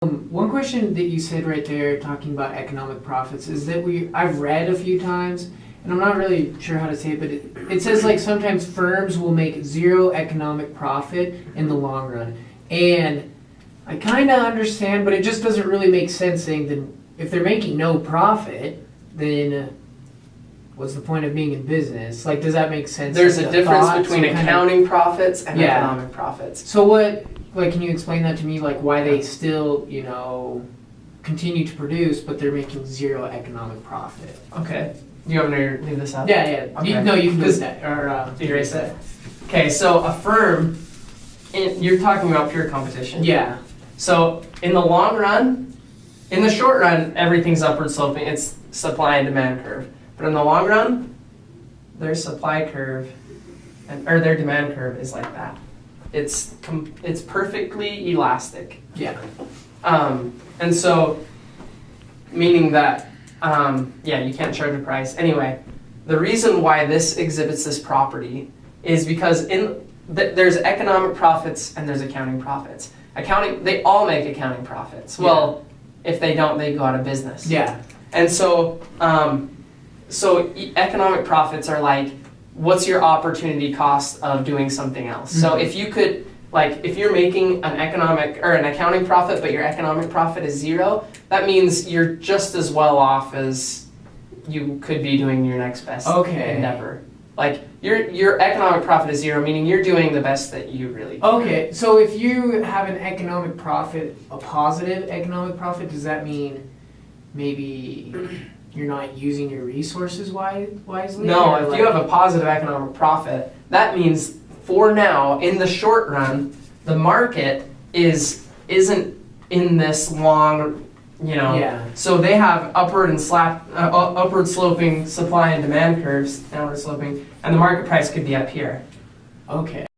One question that you said right there, talking about economic profits, is that I've read a few times, and I'm not really sure how to say it, but it says like sometimes firms will make zero economic profit in the long run. And I kind of understand, but it just doesn't really make sense saying that if they're making no profit, then what's the point of being in business? Like, does that make sense? There's like a difference thoughts between and accounting profits and Yeah. economic profits. So what, like, can you explain that to me? Like, why they still, continue to produce, but they're making zero economic profit? Okay. Do you want me to leave this up? Yeah. Okay. You can do that, or Erase it. Okay, so a firm, you're talking about pure competition. Yeah. So in the long run, in the short run, everything's upward sloping. It's supply and demand curve. But in the long run, their supply curve, or their demand curve is like that. It's perfectly elastic. Yeah. And so, meaning that, you can't charge a price. Anyway, the reason why this exhibits this property is because there's economic profits and there's accounting profits. They all make accounting profits. Yeah. Well, if they don't, they go out of business. Yeah. And so, economic profits are like, what's your opportunity cost of doing something else? Mm-hmm. So if you could, if you're making an accounting profit, but your economic profit is zero, that means you're just as well off as you could be doing your next best endeavor. Like your economic profit is zero, meaning you're doing the best that you really can. Okay, so if you have an economic profit, a positive economic profit, does that mean maybe you're not using your resources wisely? No, if you have a positive economic profit, that means for now, in the short run, the market isn't in this long, Yeah. So they have upward sloping supply and demand curves, downward sloping, and the market price could be up here. Okay.